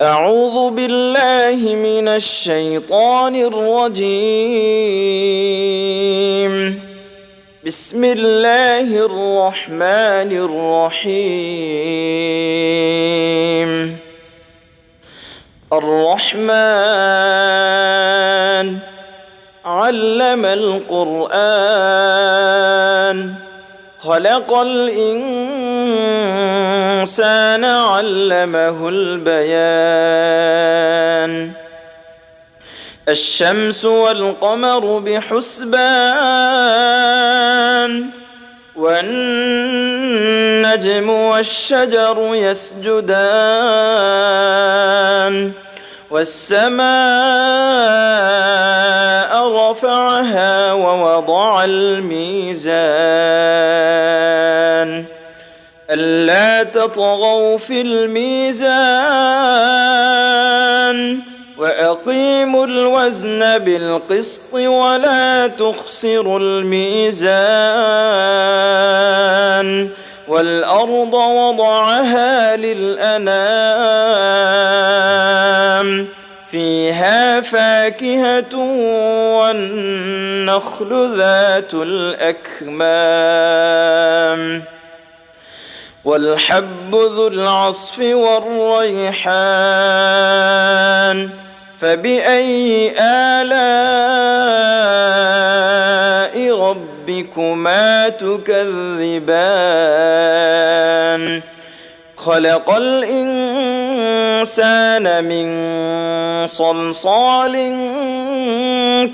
أعوذ بالله من الشيطان الرجيم. بسم الله الرحمن الرحيم. الرحمن علم القرآن خلق الإنسان علمه البيان. الشمس والقمر بحسبان والنجم والشجر يسجدان والسماء رفعها ووضع الميزان ألا تطغوا في الميزان وأقيموا الوزن بالقسط ولا تخسروا الميزان والأرض وضعها للأنام فيها فاكهة والنخل ذات الأكمام والحب ذو العصف والريحان فبأي آلاء ربكما تكذبان خلق الإنسان من صلصال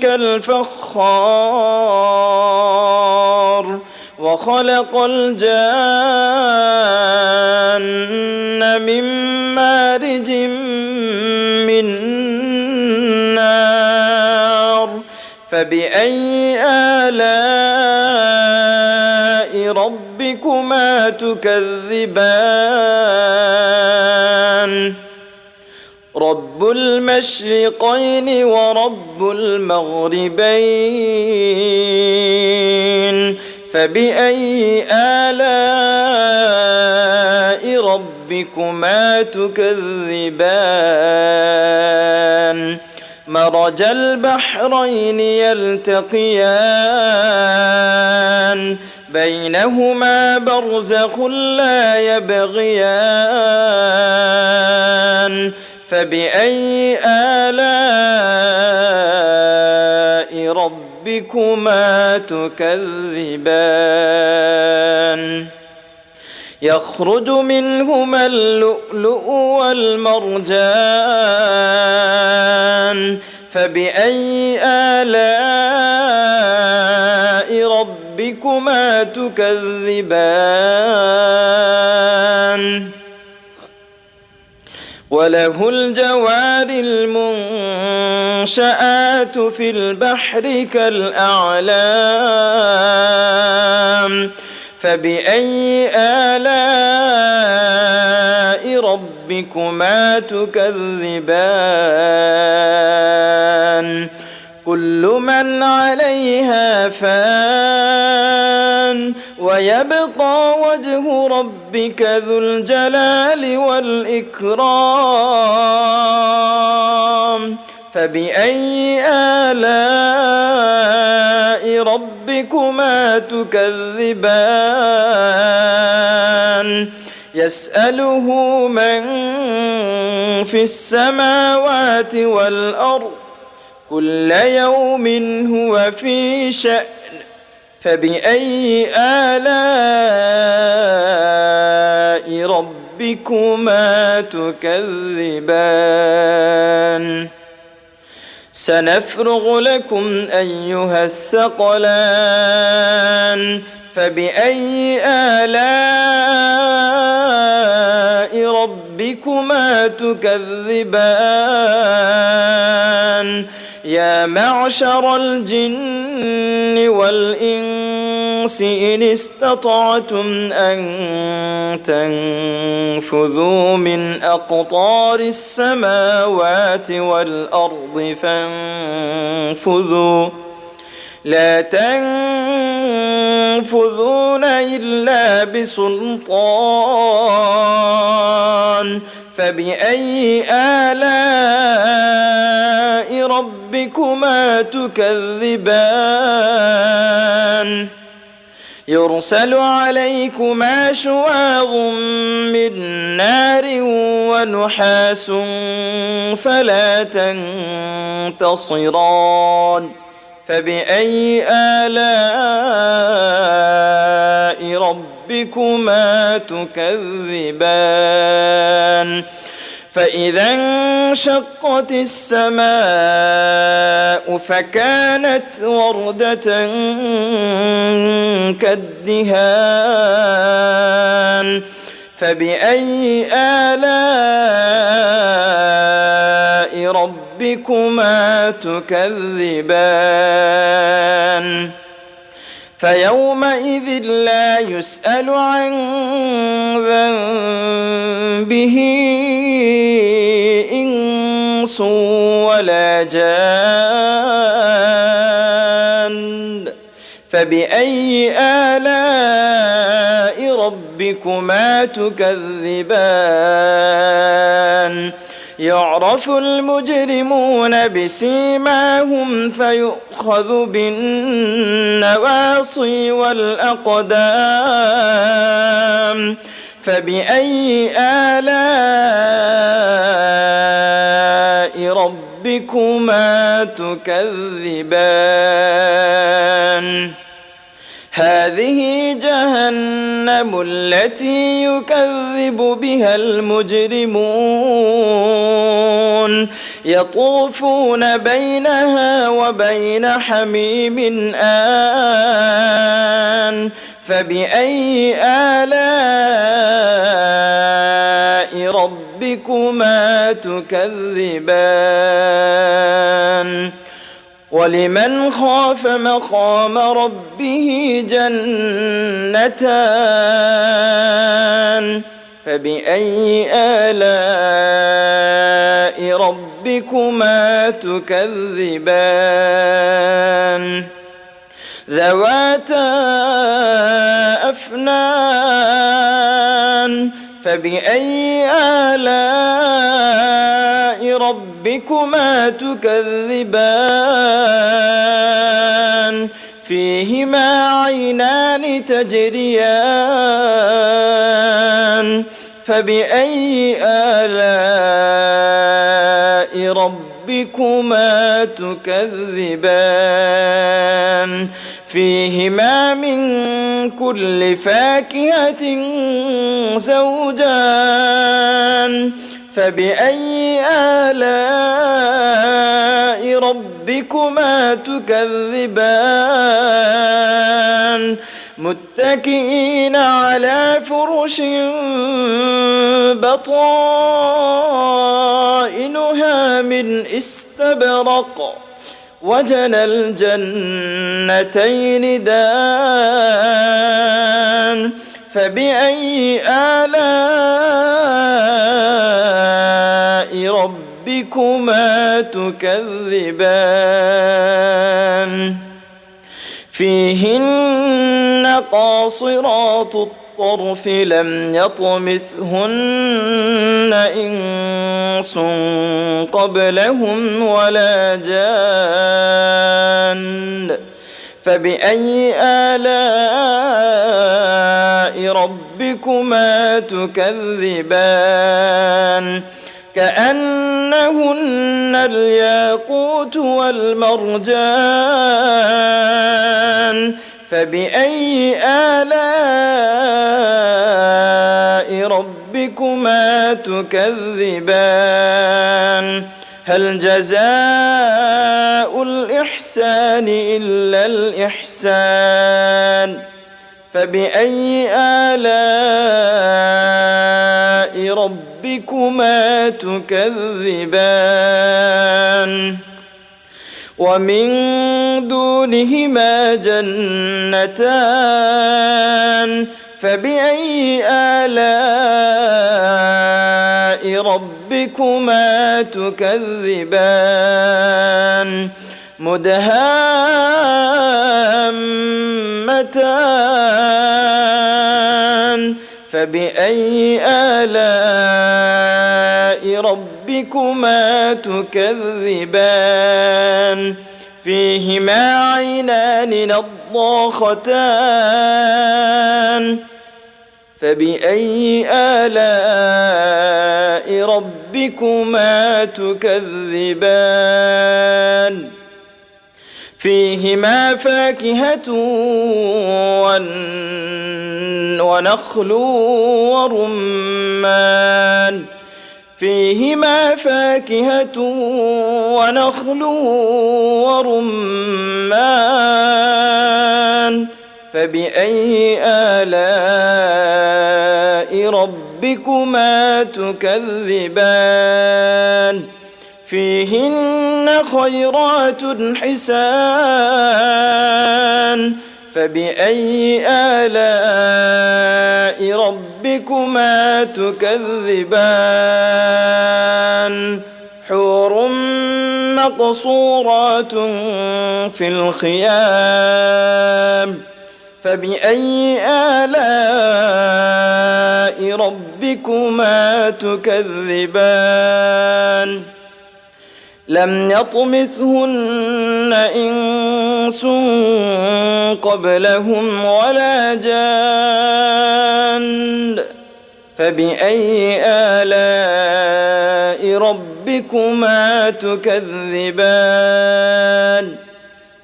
كالفخار وخلق الجان من مارج من نار فبأي آلاء ربكما تكذبان رب المشرقين ورب المغربين فبأي آلاء ربكما تكذبان مرج البحرين يلتقيان بينهما برزخ لا يبغيان فبأي آلاء ربكما تكذبان يخرج منهما اللؤلؤ والمرجان فبأي آلاء ربكما تكذبان وله الجوار المنشآت في البحر كالأعلام فبأي آلاء ربكما تكذبان كل من عليها فان ويبقى وجه ربك ذو الجلال والإكرام فبأي آلاء ربكما تكذبان يسأله من في السماوات والأرض كل يوم هو في شأن فبأي آلاء ربكما تكذبان سنفرغ لكم أيها الثقلان فبأي آلاء ربكما تكذبان يا معشر الجن والإنس إن استطعتم أن تنفذوا من أقطار السماوات والأرض فانفذوا لا تنفذون إلا بسلطان فبأي آلاء ربكما تكذبان يرسل عليكما شواظ من نار ونحاس فلا تنتصران فبأي آلاء ربكما تكذبان فإذا انشقت السماء فكانت وردة كالدهان فبأي آلاء ربكما تكذبان فيومئذ لا يسأل عن ذنبه إنس ولا جان فبأي آلاء ربكما تكذبان يعرف المجرمون بسيماهم فيؤخذ بالنواصي والأقدام فبأي آلاء ربكما تكذبان هذه جهنم التي يكذب بها المجرمون يطوفون بينها وبين حميم آن فبأي آلاء ربكما تكذبان ولمن خاف مقام ربه جنتان فبأي آلاء ربكما تكذبان ذواتا أفنان فبأي آلاء ربكما تكذبان فيهما عينان تجريان فبأي آلاء ربكما تكذبان فيهما من كل فاكهة زوجان فبأي آلاء ربكما تكذبان متكئين على فرش بطائنها من استبرق وجنى الجنتين دان فبأي آلاء ربكما تكذبان فيهن قاصرات الطرف لم يطمثهن إنس قبلهم ولا جان فبأي آلاء ربكما تكذبان كأنهن الياقوت والمرجان فبأي آلاء ربكما تكذبان هل جزاء الإحسان إلا الإحسان فبأي آلاء ربكما تكذبان ومن دونهما جنتان فبأي آلاء ربكما تكذبان مدهامتان فبأي آلاء ربكما تكذبان فيهما عينان نضاختان فبأي آلاء ربكما تكذبان فيهما فاكهة ونخل ورمان فيهما فاكهة ونخل ورمان فبأي آلاء ربكما تكذبان فيهن خيرات حسان فبأي آلاء ربكما تكذبان حور مقصورات في الخيام فبأي آلاء ربكما تكذبان لم يطمثهن إنس قبلهم ولا جان فبأي آلاء ربكما تكذبان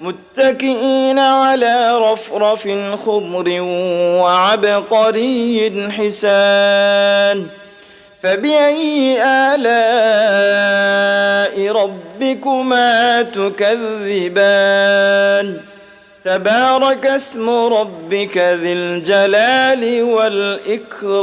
متكئين على رفرف خضر وعبقري حسان فبأي آلاء ربكما تكذبان تبارك اسم ربك ذي الجلال والإكرام